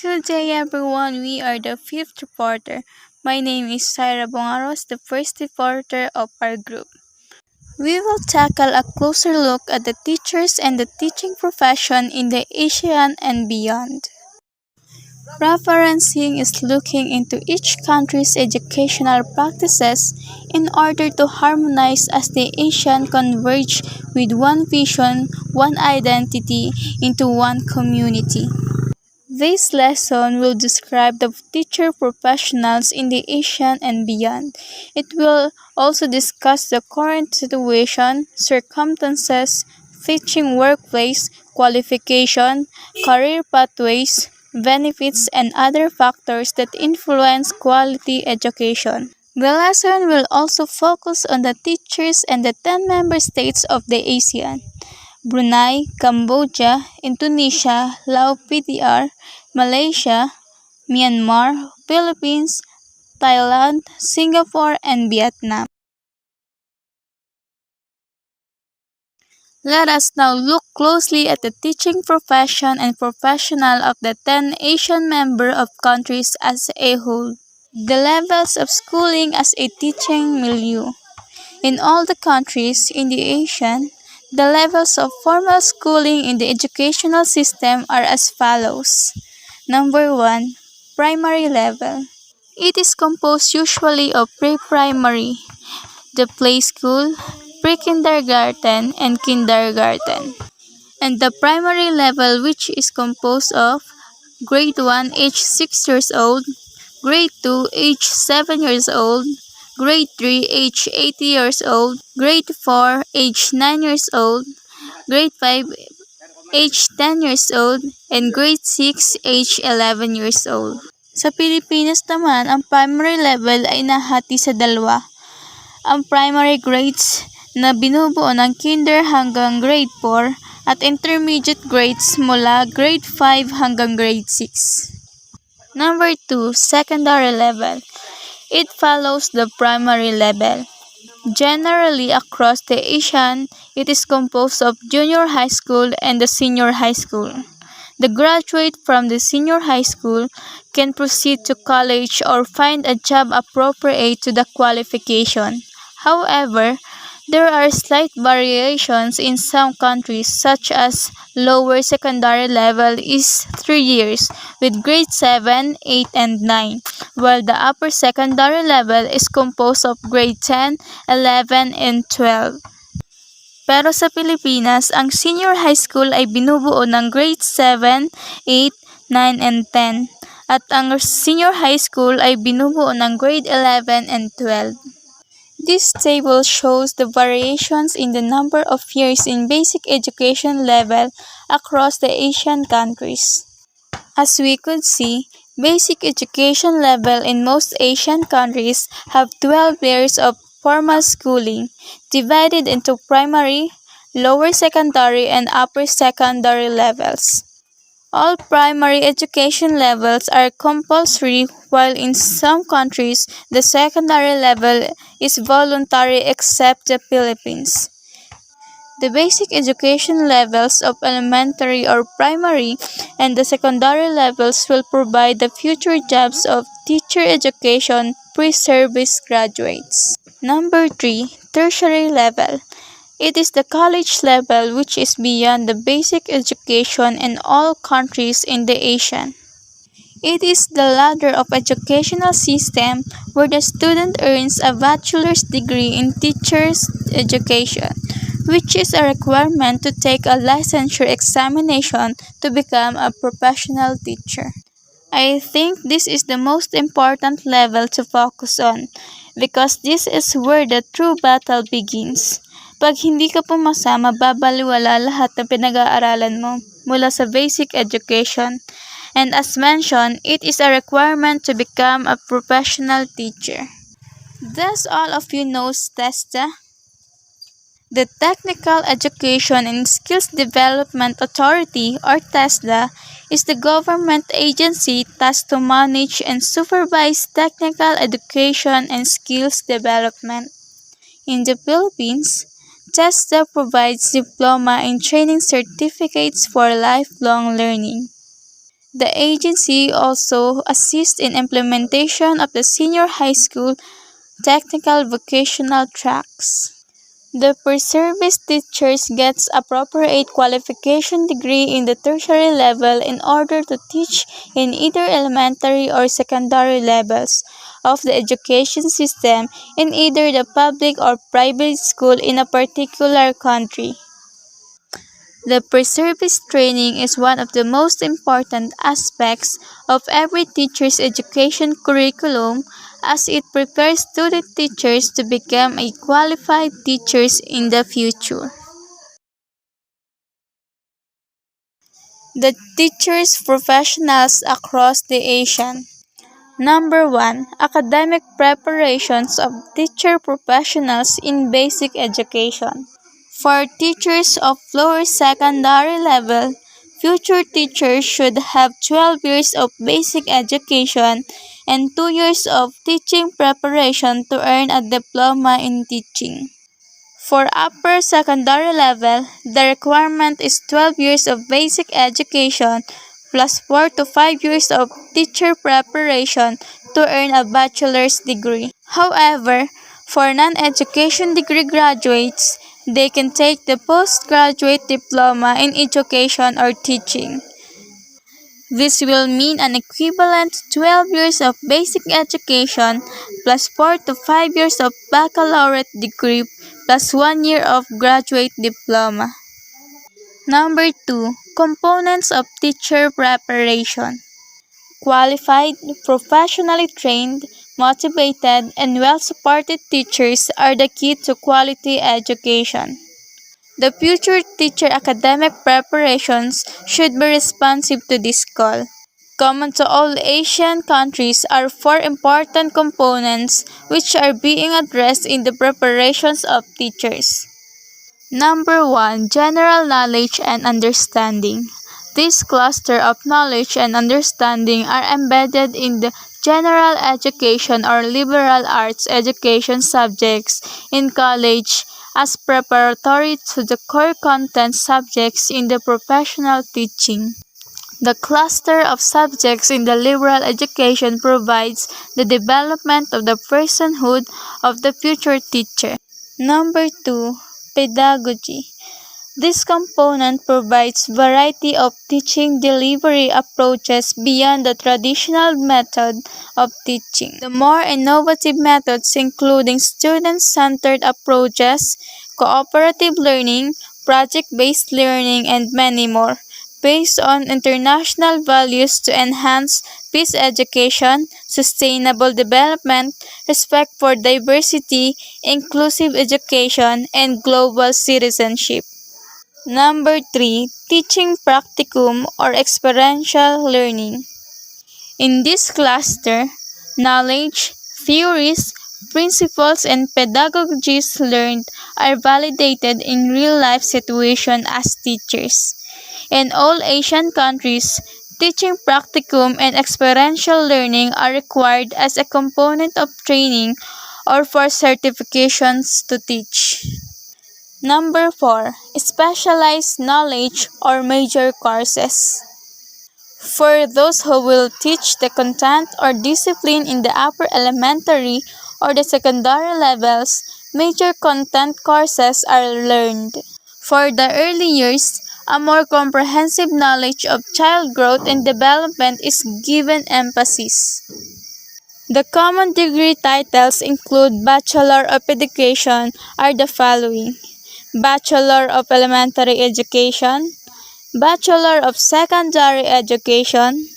Good day, everyone. We are the fifth reporter. My name is Syra Bongaros, the first reporter of our group. We will tackle a closer look at the teachers and the teaching profession in the ASEAN and beyond. Referencing is looking into each country's educational practices in order to harmonize as the ASEAN converge with one vision, one identity into one community. This lesson will describe the teacher professionals in the ASEAN and beyond. It will also discuss the current situation, circumstances, teaching workplace, qualification, career pathways, benefits, and other factors that influence quality education. The lesson will also focus on the teachers and the 10 member states of the ASEAN. Brunei, Cambodia, Indonesia, Laos PDR, Malaysia, Myanmar, Philippines, Thailand, Singapore, and Vietnam. Let us now look closely at the teaching profession and professional of the 10 Asian member of countries as a whole. The levels of schooling as a teaching milieu. In all the countries in the ASEAN, the levels of formal schooling in the educational system are as follows. Number 1. Primary level. It is composed usually of pre-primary, the play school, pre-kindergarten, and kindergarten, and the primary level, which is composed of grade 1 age 6 years old, grade 2 age 7 years old, grade 3 age 8 years old, grade 4 age 9 years old, grade 5 age 10 years old, and grade 6 age 11 years old. Sa Pilipinas naman, ang primary level ay nahati sa dalawa. Ang primary grades na binubuo ng kinder hanggang grade 4 at intermediate grades mula grade 5 hanggang grade 6. Number 2, secondary level. It follows the primary level. Generally across the ASEAN, it is composed of junior high school and the senior high school. The graduate from the senior high school can proceed to college or find a job appropriate to the qualification. However, there are slight variations in some countries, such as lower secondary level is 3 years with grade 7, 8, and 9, while the upper secondary level is composed of grade 10, 11, and 12. Pero sa Pilipinas, ang senior high school ay binubuo ng grade 7, 8, 9, and 10, at ang senior high school ay binubuo ng grade 11 and 12. This table shows the variations in the number of years in basic education level across the Asian countries. As we could see, basic education level in most Asian countries have 12 years of formal schooling, divided into primary, lower secondary, and upper secondary levels. All primary education levels are compulsory, while in some countries, the secondary level is voluntary except the Philippines. The basic education levels of elementary or primary and the secondary levels will provide the future jobs of teacher education pre-service graduates. Number 3, tertiary level. It is the college level which is beyond the basic education in all countries in the ASEAN. It is the ladder of educational system where the student earns a bachelor's degree in teacher's education, which is a requirement to take a licensure examination to become a professional teacher. I think this is the most important level to focus on because this is where the true battle begins. Pag hindi ka pumasa, mababaliwala lahat ng pinag-aaralan mo mula sa basic education. And as mentioned, it is a requirement to become a professional teacher. Does all of you know TESDA? The Technical Education and Skills Development Authority, or TESDA, is the government agency tasked to manage and supervise technical education and skills development. In the Philippines, TESDA provides diploma and training certificates for lifelong learning. The agency also assists in implementation of the senior high school technical vocational tracks. The per-service teachers gets appropriate qualification degree in the tertiary level in order to teach in either elementary or secondary levels of the education system in either the public or private school in a particular country. The per-service training is one of the most important aspects of every teacher's education curriculum as it prepares student teachers to become a qualified teachers in the future. The teachers professionals across the ASEAN. Number 1. Academic preparations of teacher professionals in basic education. For teachers of lower secondary level, future teachers should have 12 years of basic education and 2 years of teaching preparation to earn a diploma in teaching. For upper secondary level, the requirement is 12 years of basic education plus 4 to 5 years of teacher preparation to earn a bachelor's degree. However, for non-education degree graduates, they can take the postgraduate diploma in education or teaching. This will mean an equivalent 12 years of basic education plus 4 to 5 years of baccalaureate degree plus 1 year of graduate diploma. Number 2. Components of teacher preparation. Qualified, professionally trained, motivated, and well-supported teachers are the key to quality education. The future teacher academic preparations should be responsive to this call. Common to all Asian countries are four important components which are being addressed in the preparations of teachers. Number 1. General knowledge and understanding. This cluster of knowledge and understanding are embedded in the general education or liberal arts education subjects in college as preparatory to the core content subjects in the professional teaching. The cluster of subjects in the liberal education provides the development of the personhood of the future teacher. Number 2. Pedagogy. This component provides variety of teaching delivery approaches beyond the traditional method of teaching. The more innovative methods including student-centered approaches, cooperative learning, project-based learning, and many more, based on international values to enhance peace education, sustainable development, respect for diversity, inclusive education, and global citizenship. Number 3. Teaching practicum or experiential learning. In this cluster, knowledge, theories, principles, and pedagogies learned are validated in real-life situations as teachers. In all Asian countries, teaching practicum and experiential learning are required as a component of training or for certifications to teach. Number 4. Specialized knowledge or major courses. For those who will teach the content or discipline in the upper elementary or the secondary levels, major content courses are learned. For the early years, a more comprehensive knowledge of child growth and development is given emphasis. The common degree titles include Bachelor of Education are the following: Bachelor of Elementary Education, Bachelor of Secondary Education,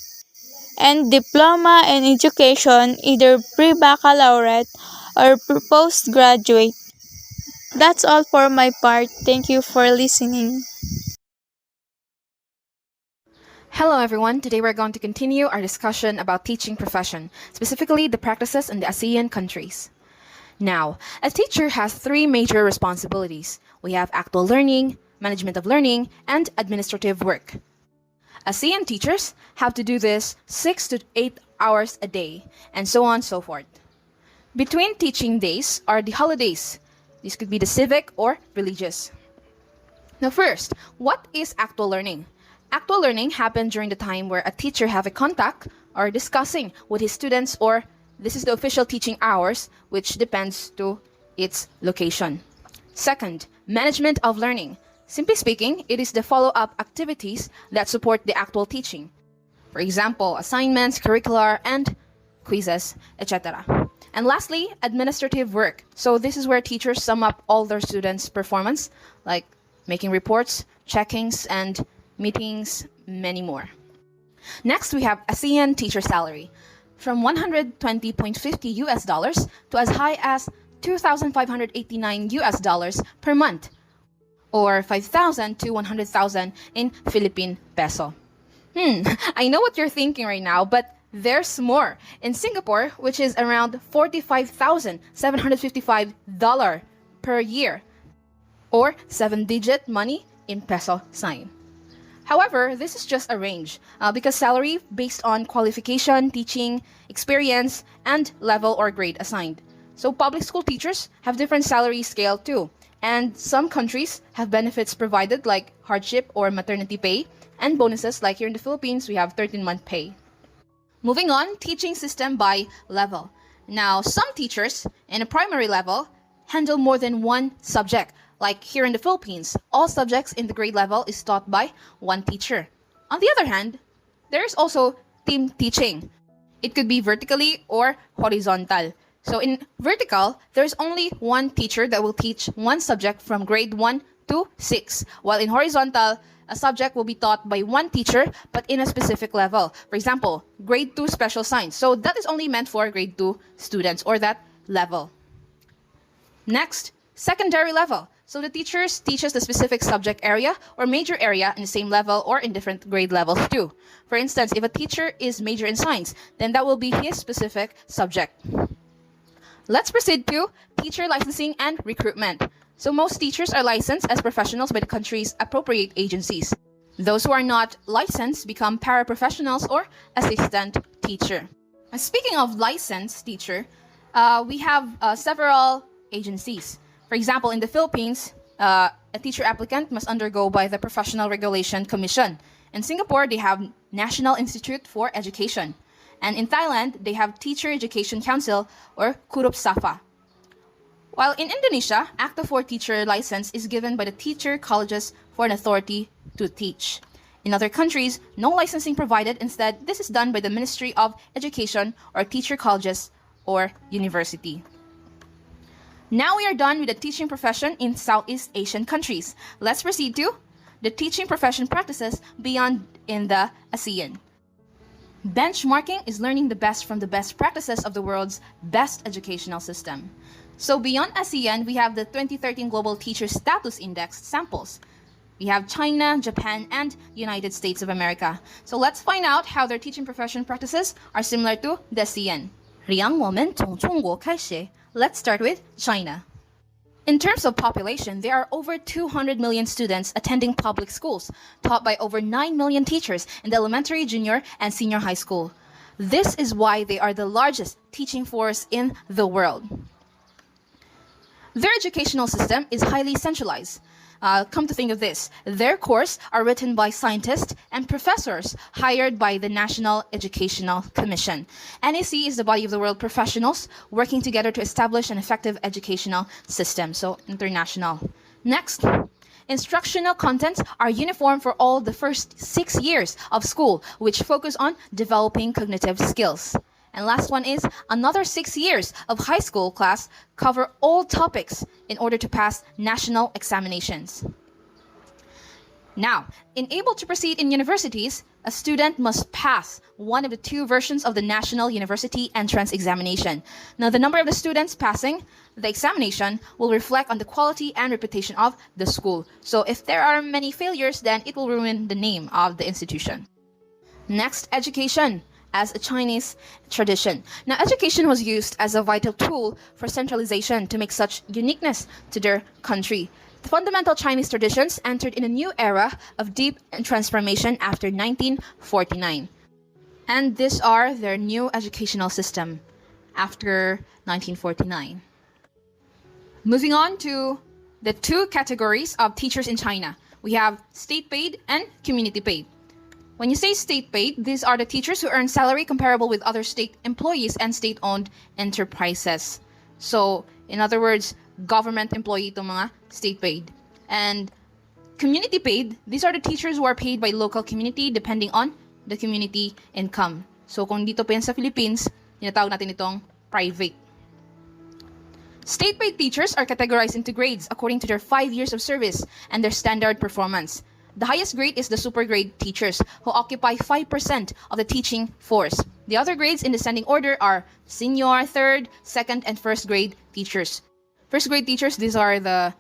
and Diploma in Education, either pre-baccalaureate or postgraduate. That's all for my part. Thank you for listening. Hello everyone, today we're going to continue our discussion about teaching profession, specifically the practices in the ASEAN countries. Now, a teacher has three major responsibilities. We have actual learning, management of learning, and administrative work. ASEAN teachers have to do this 6 to 8 hours a day, and so on and so forth. Between teaching days are the holidays. These could be the civic or religious. Now first, what is actual learning? Actual learning happened during the time where a teacher have a contact or discussing with his students, or this is the official teaching hours, which depends to its location. Second, management of learning. Simply speaking, it is the follow-up activities that support the actual teaching. For example, assignments, curricular, and quizzes, etc. And lastly, administrative work. So this is where teachers sum up all their students' performance, like making reports, checkings, and meetings, many more. Next, we have ASEAN teacher salary, from 120.50 US dollars to as high as 2,589 US dollars per month, or 5,000 to 100,000 in Philippine peso. I know what you're thinking right now, but there's more. In Singapore, which is around $45,755 per year, or 7-digit money in peso sign. However, this is just a range because salary based on qualification, teaching, experience, and level or grade assigned. So public school teachers have different salary scale too. And some countries have benefits provided like hardship or maternity pay, and bonuses like here in the Philippines, we have 13-month pay. Moving on, teaching system by level. Now, some teachers in a primary level handle more than one subject. Like here in the Philippines, all subjects in the grade level is taught by one teacher. On the other hand, there is also team teaching. It could be vertically or horizontal. So in vertical, there's only one teacher that will teach one subject from grade 1 to 6, while in horizontal, a subject will be taught by one teacher but in a specific level. For example, grade 2 special science. So that is only meant for grade 2 students or that level. Next, secondary level. So the teachers teaches the specific subject area or major area in the same level or in different grade levels too. For instance, if a teacher is major in science, then that will be his specific subject. Let's proceed to teacher licensing and recruitment. So most teachers are licensed as professionals by the country's appropriate agencies. Those who are not licensed become paraprofessionals or assistant teacher. Speaking of licensed teacher, we have several agencies. For example, in the Philippines, a teacher applicant must undergo by the Professional Regulation Commission. In Singapore, they have National Institute for Education. And in Thailand, they have Teacher Education Council or Kurup Safa. While in Indonesia, Acta for Teacher license is given by the teacher colleges for an authority to teach. In other countries, no licensing provided. Instead, this is done by the Ministry of Education or teacher colleges or university. Now we are done with the teaching profession in Southeast Asian countries. Let's proceed to the teaching profession practices beyond in the ASEAN. Benchmarking is learning the best from the best practices of the world's best educational system. So beyond ASEAN, we have the 2013 Global Teacher Status Index samples. We have China, Japan, and United States of America. So let's find out how their teaching profession practices are similar to the ASEAN. 让我们从中国开始. Let's start with China. In terms of population, there are over 200 million students attending public schools, taught by over 9 million teachers in the elementary, junior, and senior high school. This is why they are the largest teaching force in the world. Their educational system is highly centralized. Come to think of this, their courses are written by scientists and professors hired by the National Educational Commission. NEC is the body of the world professionals working together to establish an effective educational system, so international. Next, instructional contents are uniform for all the first 6 years of school, which focus on developing cognitive skills. And last one is another 6 years of high school class cover all topics in order to pass national examinations. Now, in able to proceed in universities, a student must pass one of the 2 versions of the National University Entrance Examination. Now, the number of the students passing the examination will reflect on the quality and reputation of the school. So if there are many failures, then it will ruin the name of the institution. Next, education as a Chinese tradition. Now, education was used as a vital tool for centralization to make such uniqueness to their country. The fundamental Chinese traditions entered in a new era of deep transformation after 1949. And these are their new educational system after 1949. Moving on to the 2 categories of teachers in China. We have state-paid and community-paid. When you say state paid, these are the teachers who earn salary comparable with other state employees and state owned enterprises. So, in other words, government employee itong mga state paid. And community paid, these are the teachers who are paid by local community depending on the community income. So, kung dito pa yan sa Philippines, tinatawag natin itong private. State-paid teachers are categorized into grades according to their 5 years of service and their standard performance. The highest grade is the super grade teachers, who occupy 5% of the teaching force. The other grades in descending order are senior, third, second, and first grade teachers. First grade teachers, these are the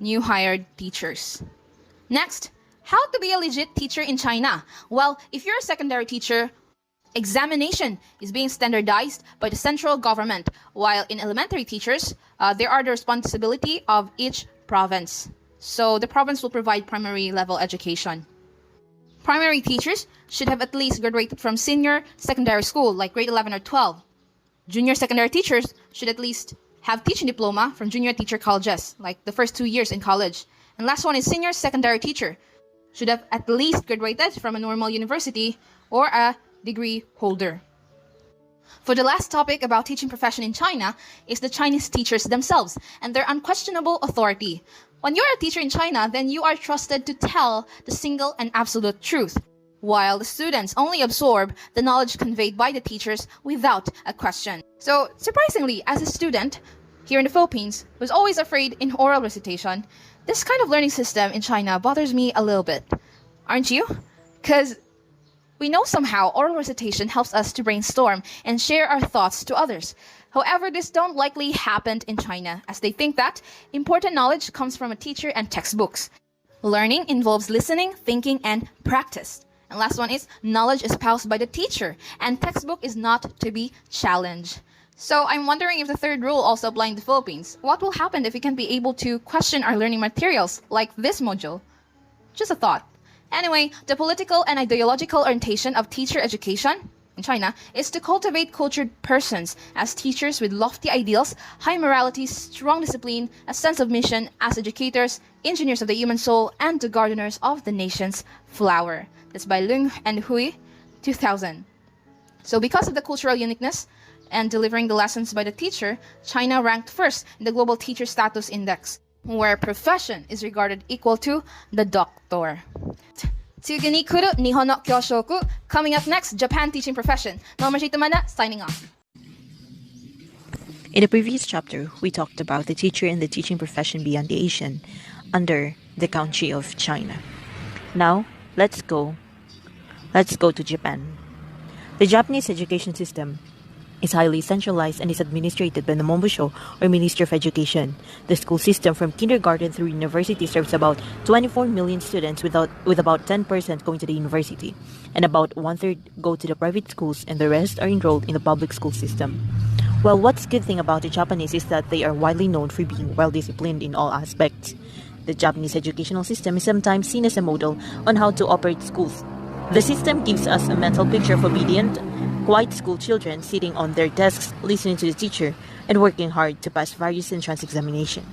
new hired teachers. Next, how to be a legit teacher in China? Well, if you're a secondary teacher, examination is being standardized by the central government, while in elementary teachers, there are the responsibility of each province. So the province will provide primary level education. Primary teachers should have at least graduated from senior secondary school, like grade 11 or 12. Junior secondary teachers should at least have teaching diploma from junior teacher colleges, like the first 2 years in college. And last one is senior secondary teacher, should have at least graduated from a normal university or a degree holder. For the last topic about teaching profession in China is the Chinese teachers themselves and their unquestionable authority. When you're a teacher in China, then you are trusted to tell the single and absolute truth, while the students only absorb the knowledge conveyed by the teachers without a question. So, surprisingly, as a student here in the Philippines, was always afraid in oral recitation, this kind of learning system in China bothers me a little bit. Aren't you? Because we know somehow oral recitation helps us to brainstorm and share our thoughts to others. However, this don't likely happen in China, as they think that important knowledge comes from a teacher and textbooks. Learning involves listening, thinking, and practice. And last one is knowledge is passed by the teacher, and textbook is not to be challenged. So I'm wondering if the third rule also applies in the Philippines. What will happen if we can be able to question our learning materials, like this module? Just a thought. Anyway, the political and ideological orientation of teacher education in China is to cultivate cultured persons as teachers with lofty ideals, high morality, strong discipline, a sense of mission as educators, engineers of the human soul, and the gardeners of the nation's flower. That's by Lung and Hui, 2000. So because of the cultural uniqueness and delivering the lessons by the teacher, China ranked first in the Global Teacher Status Index, where profession is regarded equal to the doctor. Tsugi ni kuru Nihon no kyoshoku. Coming up next, Japan teaching profession. Norma Mana signing off. In the previous chapter, we talked about the teacher and the teaching profession beyond the ASEAN, under the country of China. Now, let's go to Japan. The Japanese education system is highly centralized and is administered by the Mombusho, or Ministry of Education. The school system from kindergarten through university serves about 24 million students, with about 10% going to the university, and about one-third go to the private schools, and the rest are enrolled in the public school system. Well, what's good thing about the Japanese is that they are widely known for being well-disciplined in all aspects. The Japanese educational system is sometimes seen as a model on how to operate schools. The system gives us a mental picture of obedient, quiet school children sitting on their desks, listening to the teacher, and working hard to pass various entrance examinations.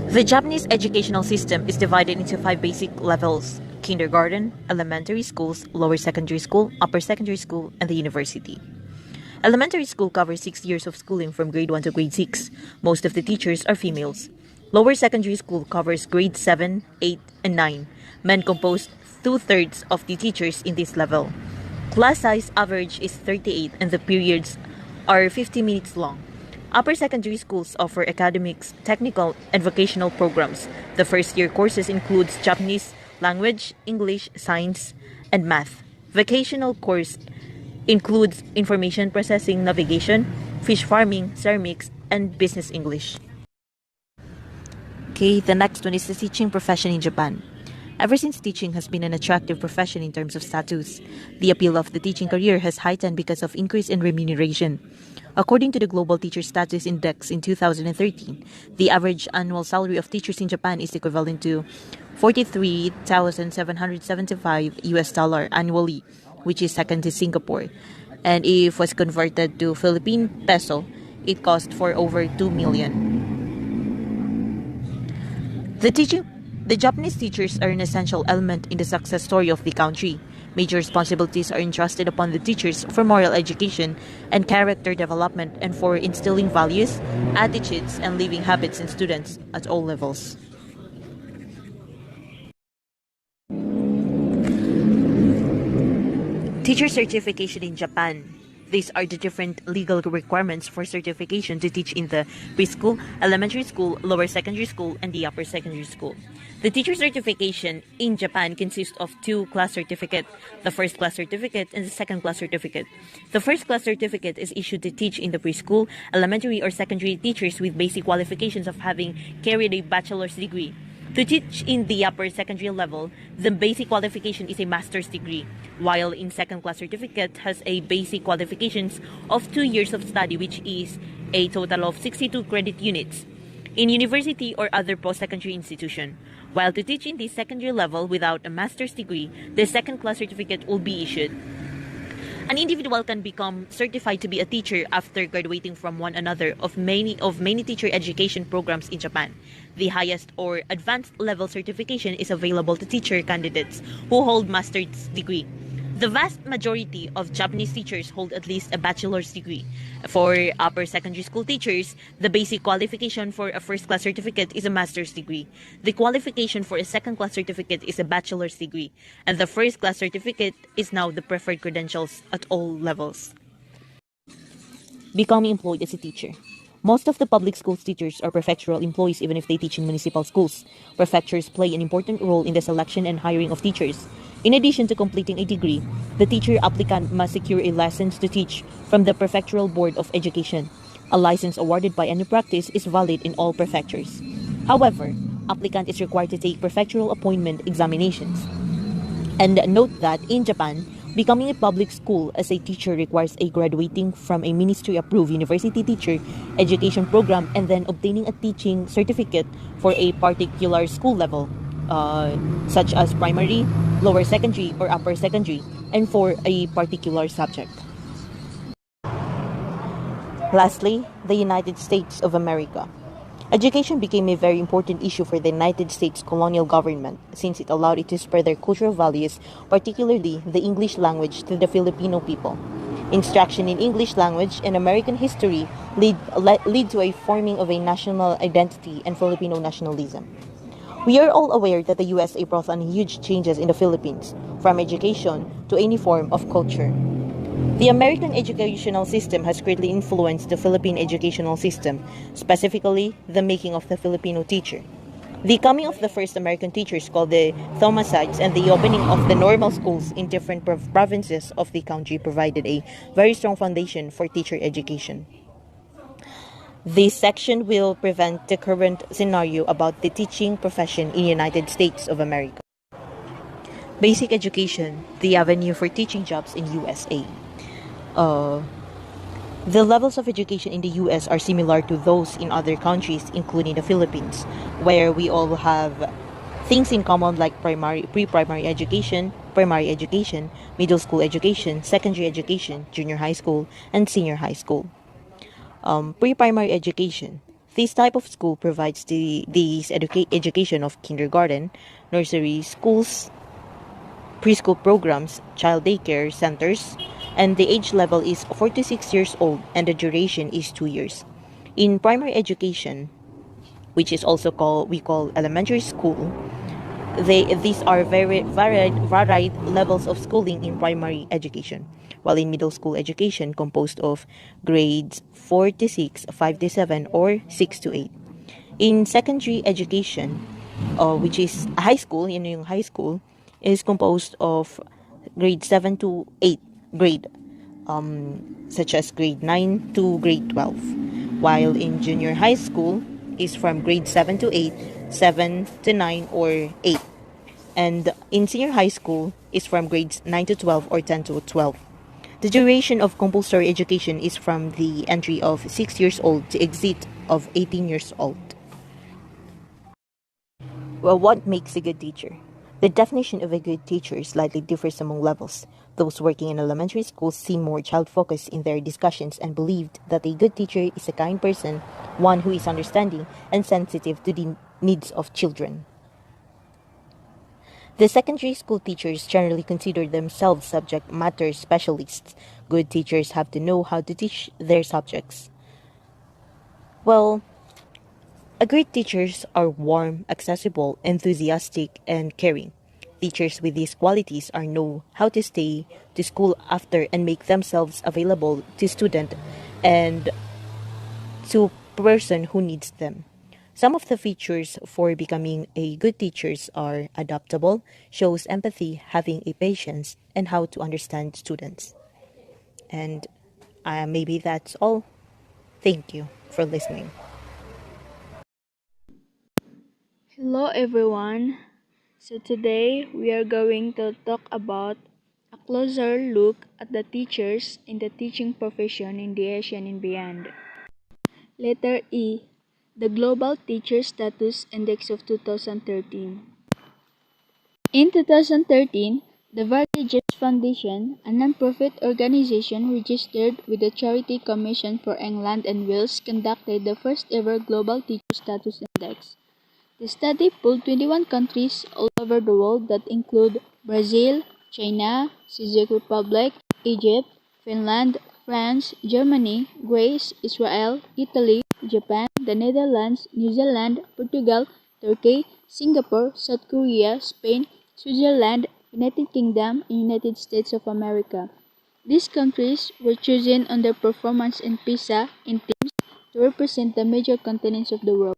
The Japanese educational system is divided into 5 basic levels: kindergarten, elementary schools, lower secondary school, upper secondary school, and the university. Elementary school covers 6 years of schooling from grade 1 to grade 6. Most of the teachers are females. Lower secondary school covers grade 7, 8, and 9. Men compose 2/3 of the teachers in this level. Class size average is 38 and the periods are 50 minutes long. Upper secondary schools offer academics, technical, and vocational programs. The first year courses includes Japanese language, English, science, and math. Vocational course includes information processing, navigation, fish farming, ceramics, and business English. Okay, the next one is the teaching profession in Japan. Ever since teaching has been an attractive profession in terms of status, the appeal of the teaching career has heightened because of increase in remuneration. According to the Global Teacher Status Index in 2013, the average annual salary of teachers in Japan is equivalent to $43,775 annually, which is second to Singapore. And if was converted to Philippine peso, it cost for over 2 million. The teaching The Japanese teachers are an essential element in the success story of the country. Major responsibilities are entrusted upon the teachers for moral education and character development and for instilling values, attitudes, and living habits in students at all levels. Teacher certification in Japan. These are the different legal requirements for certification to teach in the preschool, elementary school, lower secondary school, and the upper secondary school. The teacher certification in Japan consists of two class certificates, the first class certificate and the second class certificate. The first class certificate is issued to teach in the preschool, elementary, or secondary teachers with basic qualifications of having carried a bachelor's degree. To teach in the upper secondary level, the basic qualification is a master's degree, while in second class certificate has a basic qualifications of 2 years of study, which is a total of 62 credit units in university or other post-secondary institution. While to teach in the secondary level without a master's degree, the second class certificate will be issued. An individual can become certified to be a teacher after graduating from one another of many teacher education programs in Japan. The highest or advanced level certification is available to teacher candidates who hold master's degree. The vast majority of Japanese teachers hold at least a bachelor's degree. For upper secondary school teachers, the basic qualification for a first class certificate is a master's degree. The qualification for a second class certificate is a bachelor's degree. And the first class certificate is now the preferred credentials at all levels. Becoming employed as a teacher. Most of the public schools teachers are prefectural employees even if they teach in municipal schools. Prefectures play an important role in the selection and hiring of teachers. In addition to completing a degree, the teacher applicant must secure a license to teach from the Prefectural Board of Education. A license awarded by any practice is valid in all prefectures. However, applicant is required to take prefectural appointment examinations. And note that in Japan, becoming a public school as a teacher requires a graduating from a ministry-approved university teacher education program and then obtaining a teaching certificate for a particular school level, such as primary, lower secondary, or upper secondary, and for a particular subject. Lastly, the United States of America. Education became a very important issue for the United States colonial government since it allowed it to spread their cultural values, particularly the English language, to the Filipino people. Instruction in English language and American history lead to a forming of a national identity and Filipino nationalism. We are all aware that the USA brought on huge changes in the Philippines, from education to any form of culture. The American educational system has greatly influenced the Philippine educational system, specifically the making of the Filipino teacher. The coming of the first American teachers called the Thomasites and the opening of the normal schools in different provinces of the country provided a very strong foundation for teacher education. This section will present the current scenario about the teaching profession in the United States of America. Basic education, the avenue for teaching jobs in USA. The levels of education in the US are similar to those in other countries, including the Philippines, where we all have things in common like pre-primary education, primary education, middle school education, secondary education, junior high school, and senior high school. Pre-primary education. This type of school provides the education of kindergarten, nursery schools, preschool programs, child daycare centers, and the age level is 4 to 6 years old and the duration is 2 years. In primary education, which is also we call elementary school, these are very varied levels of schooling in primary education, while in middle school education composed of grades 4 to 6, 5 to 7, or 6 to 8. In secondary education, which is high school, yung high school, is composed of grade 7 to 8 grade, such as grade 9 to grade 12, while in junior high school is from grade 7 to 8, 7 to 9, or 8, and in senior high school is from grades 9 to 12 or 10 to 12. The duration of compulsory education is from the entry of 6 years old to exit of 18 years old. Well, what makes a good teacher? The definition of a good teacher slightly differs among levels. Those working in elementary schools seem more child-focused in their discussions and believed that a good teacher is a kind person, one who is understanding and sensitive to the needs of children. The secondary school teachers generally consider themselves subject matter specialists. Good teachers have to know how to teach their subjects. Well, great teachers are warm, accessible, enthusiastic, and caring. Teachers with these qualities are know how to stay to school after and make themselves available to student and to person who needs them. Some of the features for becoming a good teachers are adaptable, shows empathy, having a patience, and how to understand students. And maybe that's all. Thank you for listening. Hello everyone. So today we are going to talk about a closer look at the teachers in the teaching profession in the ASEAN and beyond. Letter E, the Global Teacher Status Index of 2013. In 2013, the Vargas Foundation, a non-profit organization registered with the Charity Commission for England and Wales, conducted the first ever Global Teacher Status Index. The study polled 21 countries all over the world that include Brazil, China, Czech Republic, Egypt, Finland, France, Germany, Greece, Israel, Italy, Japan, the Netherlands, New Zealand, Portugal, Turkey, Singapore, South Korea, Spain, Switzerland, United Kingdom, and United States of America. These countries were chosen on their performance in PISA in teams to represent the major continents of the world.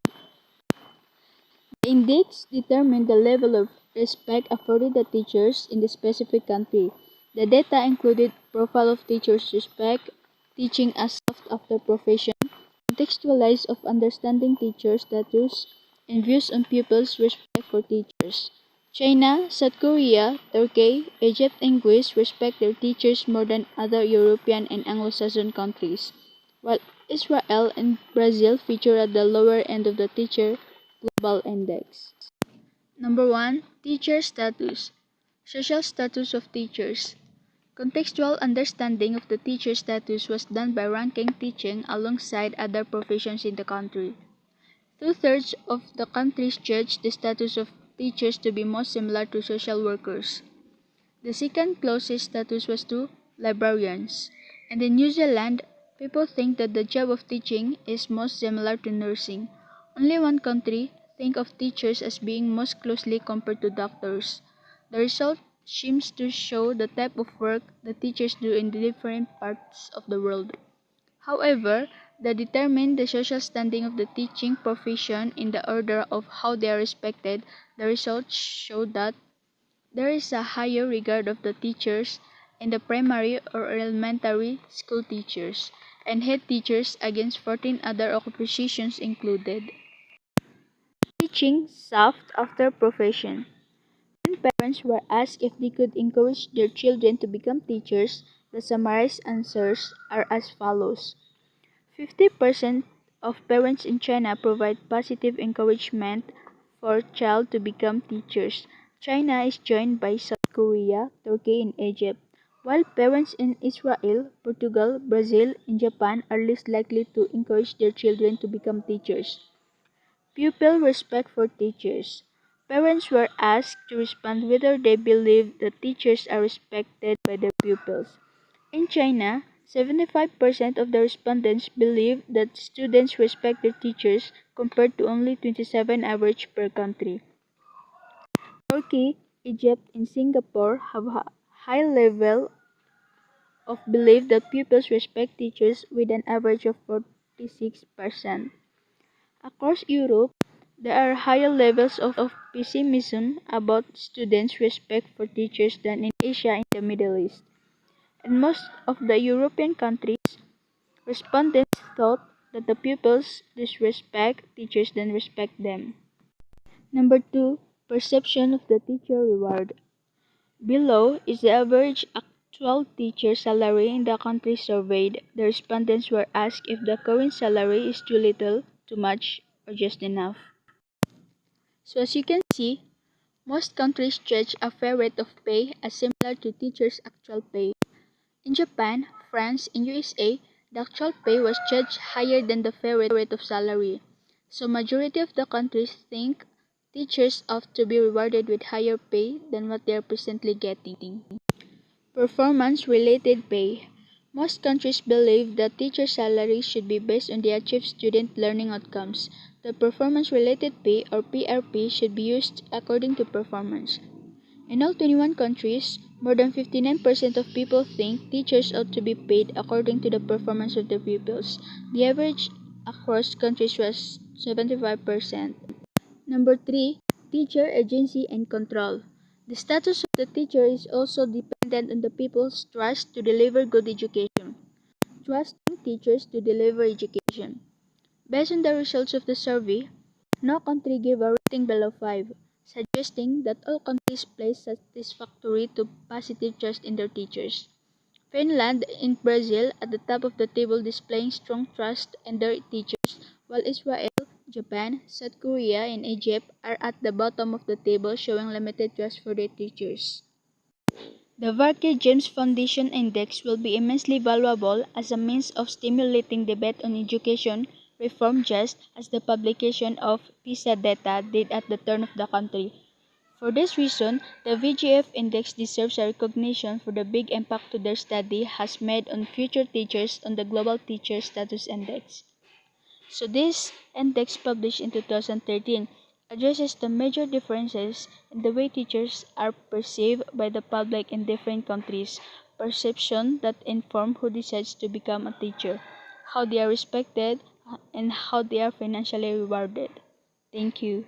The index determined the level of respect afforded the teachers in the specific country. The data included profile of teachers' respect, teaching as sought after profession, contextualized of understanding teachers' status, and views on pupils' respect for teachers. China, South Korea, Turkey, Egypt, and Greece respect their teachers more than other European and Anglo-Saxon countries, while Israel and Brazil feature at the lower end of the teacher global index. Number 1. Teacher status. Social status of teachers. Contextual understanding of the teacher status was done by ranking teaching alongside other professions in the country. Two-thirds of the countries judged the status of teachers to be most similar to social workers. The second closest status was to librarians. And in New Zealand, people think that the job of teaching is most similar to nursing. Only one country think of teachers as being most closely compared to doctors. The result seems to show the type of work the teachers do in the different parts of the world. However, that determine the social standing of the teaching profession in the order of how they are respected, the results show that there is a higher regard of the teachers in the primary or elementary school teachers and head teachers against 14 other occupations included. Teaching sought after profession. When parents were asked if they could encourage their children to become teachers, the summarized answers are as follows. 50% of parents in China provide positive encouragement for child to become teachers. China is joined by South Korea, Turkey, and Egypt, while parents in Israel, Portugal, Brazil, and Japan are least likely to encourage their children to become teachers. Pupil respect for teachers. Parents were asked to respond whether they believe that teachers are respected by their pupils. In China, 75% of the respondents believe that students respect their teachers compared to only 27 average per country. Turkey, Egypt, and Singapore have a high level of belief that pupils respect teachers with an average of 46%. Across Europe, there are higher levels of pessimism about students' respect for teachers than in Asia and the Middle East. In most of the European countries, respondents thought that the pupils disrespect teachers than respect them. Number 2. Perception of the teacher reward. Below is the average actual teacher salary in the countries surveyed. The respondents were asked if the current salary is too little, too much, or just enough. So as you can see, most countries judge a fair rate of pay as similar to teachers' actual pay. In Japan, France, and USA, the actual pay was judged higher than the fair rate of salary. So majority of the countries think teachers ought to be rewarded with higher pay than what they are presently getting. Performance-related pay. Most countries believe that teacher salaries should be based on the achieved student learning outcomes. The performance-related pay or PRP should be used according to performance. In all 21 countries, more than 59% of people think teachers ought to be paid according to the performance of their pupils. The average across countries was 75%. Number 3. Teacher agency and control. The status of the teacher is also dependent on the people's trust to deliver good education. Trusting teachers to deliver education. Based on the results of the survey, no country gave a rating below 5, suggesting that all countries place satisfactory to positive trust in their teachers. Finland and Brazil at the top of the table displaying strong trust in their teachers, while Israel, Japan, South Korea, and Egypt are at the bottom of the table showing limited trust for their teachers. The Varkey James Foundation Index will be immensely valuable as a means of stimulating debate on education reform just as the publication of PISA data did at the turn of the country. For this reason, the VGF Index deserves a recognition for the big impact to their study has made on future teachers on the Global Teacher Status Index. So this index published in 2013 addresses the major differences in the way teachers are perceived by the public in different countries, perception that inform who decides to become a teacher, how they are respected, and how they are financially rewarded. Thank you.